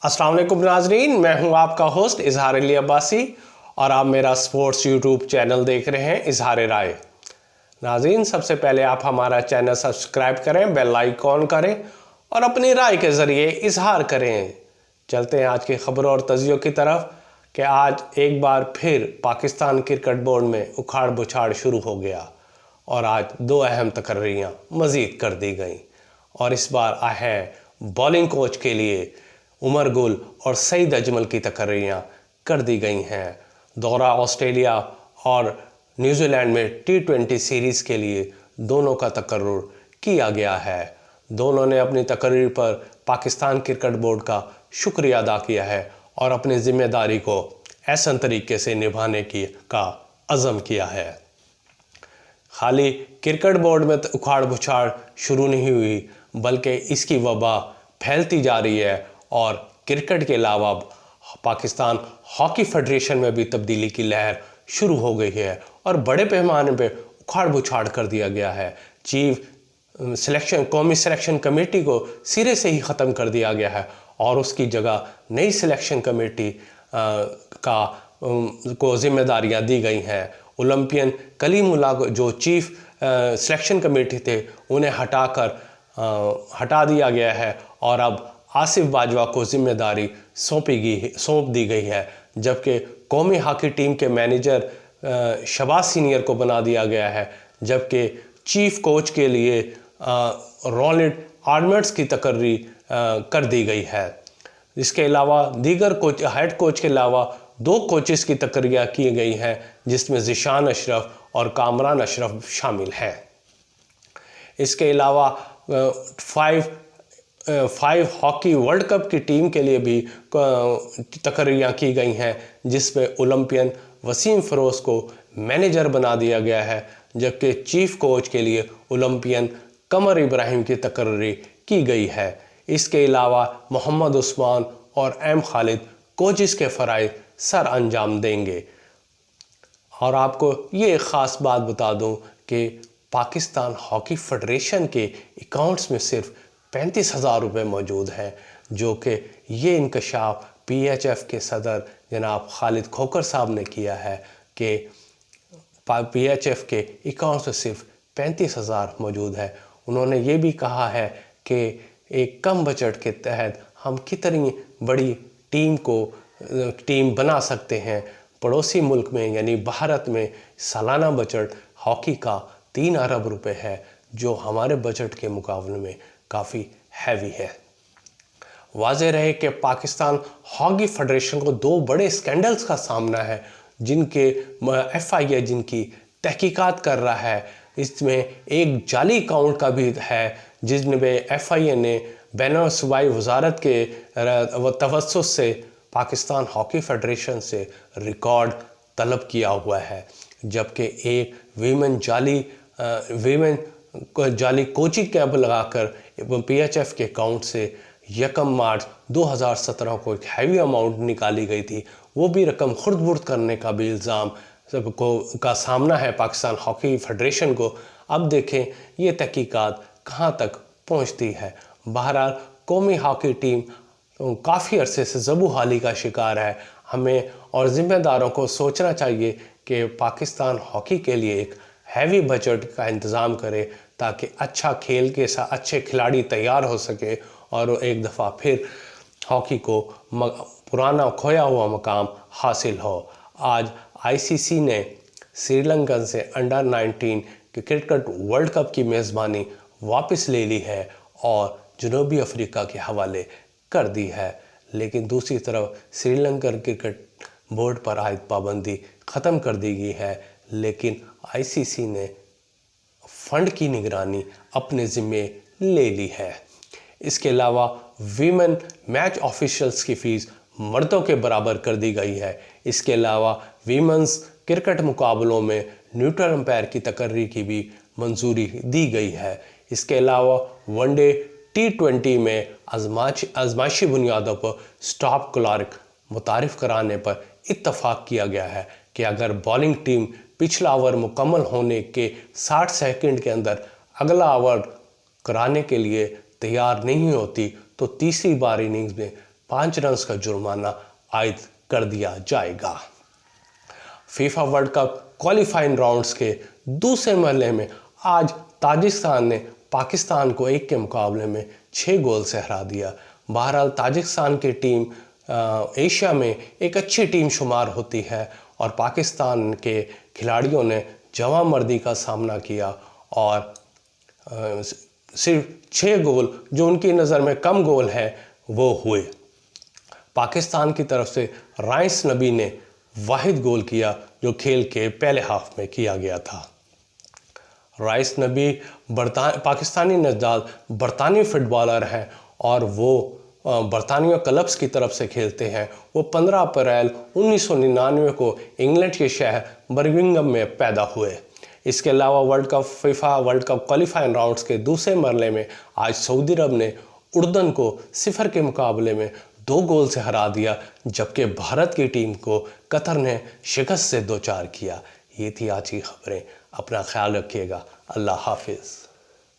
अस्सलाम वालेकुम नाजरीन, मैं हूं आपका होस्ट इजहार अली अब्बासी और आप मेरा स्पोर्ट्स यूट्यूब चैनल देख रहे हैं इजहार राय। नाजरीन, सबसे पहले आप हमारा चैनल सब्सक्राइब करें, बेल आइकॉन करें और अपनी राय के ज़रिए इजहार करें। चलते हैं आज की खबरों और तजियों की तरफ कि आज एक बार फिर पाकिस्तान क्रिकेट बोर्ड में उखाड़ बुछाड़ शुरू हो गया और आज दो अहम तकर्रियाँ मज़ीद कर दी गई और इस बार है बॉलिंग कोच के लिए उमर गुल और सईद अजमल की तकर्रियाँ कर दी गई हैं। दौरा ऑस्ट्रेलिया और न्यूजीलैंड में T20 सीरीज़ के लिए दोनों का तकर्रुर किया गया है। दोनों ने अपनी तकर्रीर पर पाकिस्तान क्रिकेट बोर्ड का शुक्रिया अदा किया है और अपनी ज़िम्मेदारी को ऐसा तरीके से निभाने का अज़म किया है। खाली क्रिकेट बोर्ड में उखाड़ बुछाड़ शुरू नहीं हुई, बल्कि इसकी वबा फैलती जा रही है और क्रिकेट के अलावा पाकिस्तान हॉकी फेडरेशन में भी तब्दीली की लहर शुरू हो गई है और बड़े पैमाने पे उखाड़ बुछाड़ कर दिया गया है। कौमी सिलेक्शन कमेटी को सिरे से ही ख़त्म कर दिया गया है और उसकी जगह नई सिलेक्शन कमेटी को जिम्मेदारियां दी गई हैं। ओलंपियन कलीमुल्लाह को जो चीफ सिलेक्शन कमेटी थे उन्हें हटा दिया गया है और अब आसिफ बाजवा को जिम्मेदारी सौंप दी गई है, जबकि कौमी हॉकी टीम के मैनेजर शबाज सीनियर को बना दिया गया है, जबकि चीफ कोच के लिए रोलिंड आर्मर्स की तकर्री कर दी गई है। इसके अलावा दीगर हेड कोच के अलावा दो कोचेस की तकर्रियाँ की गई हैं, जिसमें ज़िशान अशरफ और कामरान अशरफ शामिल हैं। इसके अलावा फाइव हॉकी वर्ल्ड कप की टीम के लिए भी तकर्रियाँ की गई हैं, जिसमें ओलंपियन वसीम फ़िरोज़ को मैनेजर बना दिया गया है, जबकि चीफ कोच के लिए ओलंपियन कमर इब्राहिम की तकर्री की गई है। इसके अलावा मोहम्मद उस्मान और एम खालिद कोचिस के फ़राइज़ सर अंजाम देंगे। और आपको ये एक ख़ास बात बता दूं कि पाकिस्तान हॉकी फेडरेशन के अकाउंट्स में सिर्फ 35,000 रुपये मौजूद हैं, जो कि ये इंकशाफ PHF के सदर जनाब खालिद खोकर साहब ने किया है कि PHF के अकाउंट्स में सिर्फ 35,000 मौजूद है। उन्होंने ये भी कहा है कि एक कम बजट के तहत हम कितनी बड़ी टीम बना सकते हैं। पड़ोसी मुल्क में यानी भारत में सालाना बजट हॉकी का 3 अरब रुपए है, जो हमारे बजट के मुकाबले में काफ़ी हैवी है। वाज़ेह रहे कि पाकिस्तान हॉकी फेडरेशन को दो बड़े स्कैंडल्स का सामना है, जिनके FIA जिनकी तहकीकात कर रहा है। इसमें एक जाली अकाउंट का भी है, जिसमें FIA ने बैनुल सूबाई वजारत के तवस्सुत से पाकिस्तान हॉकी फेडरेशन से रिकॉर्ड तलब किया हुआ है, जबकि एक वीमेन जाली कोचिंग कैंप लगाकर PHF के अकाउंट से 1 मार्च 2017 को एक हैवी अमाउंट निकाली गई थी। वो भी रकम खुर्द-बुर्द करने का भी इल्ज़ाम का सामना है पाकिस्तान हॉकी फेडरेशन को। अब देखें ये तहकीकात कहाँ तक पहुँचती है। बहरहाल कौमी हॉकी टीम काफ़ी अरसे से ज़बूहाली का शिकार है। हमें और ज़िम्मेदारों को सोचना चाहिए कि पाकिस्तान हॉकी के लिए एक हैवी बजट का इंतज़ाम करे, ताकि अच्छा खेल के साथ अच्छे खिलाड़ी तैयार हो सके और एक दफ़ा फिर हॉकी को पुराना खोया हुआ मकाम हासिल हो। आज ICC ने श्रीलंका से अंडर 19 क्रिकेट वर्ल्ड कप की मेज़बानी वापस ले ली है और जनूबी अफ्रीका के हवाले कर दी है। लेकिन दूसरी तरफ श्रीलंकन क्रिकेट बोर्ड पर आयद पाबंदी ख़त्म कर दी गई है, लेकिन ICC ने फ़ंड की निगरानी अपने ज़िम्मे ले ली है। इसके अलावा वीमेन मैच ऑफिशियल्स की फ़ीस मर्दों के बराबर कर दी गई है। इसके अलावा वीमेंस क्रिकेट मुकाबलों में न्यूट्रल अंपायर की तकर्री की भी मंजूरी दी गई है। इसके अलावा वनडे T20 में आजमाइशी बुनियादों पर स्टॉप क्लॉक मुतारिफ़ कराने पर इत्तफाक किया गया है कि अगर बॉलिंग टीम पिछला ओवर मुकम्मल होने के 60 सेकंड के अंदर अगला ओवर कराने के लिए तैयार नहीं होती तो तीसरी बार इनिंग्स में 5 रन का जुर्माना आयद कर दिया जाएगा। FIFA world cup qualifying rounds के दूसरे मरहले में आज ताजिकिस्तान ने पाकिस्तान को 1 के मुकाबले में 6 गोल से हरा दिया। बहरहाल ताजिकिस्तान की टीम एशिया में एक अच्छी टीम शुमार होती है और पाकिस्तान के खिलाड़ियों ने जवांमर्दी का सामना किया और सिर्फ 6 गोल जो उनकी नज़र में कम गोल है वो हुए। पाकिस्तान की तरफ से राइस नबी ने वाहिद गोल किया जो खेल के पहले हाफ में किया गया था। राइस नबी पाकिस्तानी नजाद बरतानी फुटबॉलर हैं और वो बरतानिया क्लब्स की तरफ से खेलते हैं। वो 15 अप्रैल 1999 को इंग्लैंड के शहर बर्मिंघम में पैदा हुए। इसके अलावा FIFA world cup qualifying rounds के दूसरे मरहले में आज सऊदी अरब ने उर्दन को 0 के मुकाबले में 2 गोल से हरा दिया, जबकि भारत की टीम को कतर ने शिकस्त से 2-4 किया। ये थी आज की खबरें। अपना ख्याल रखिएगा। अल्लाह हाफिज़।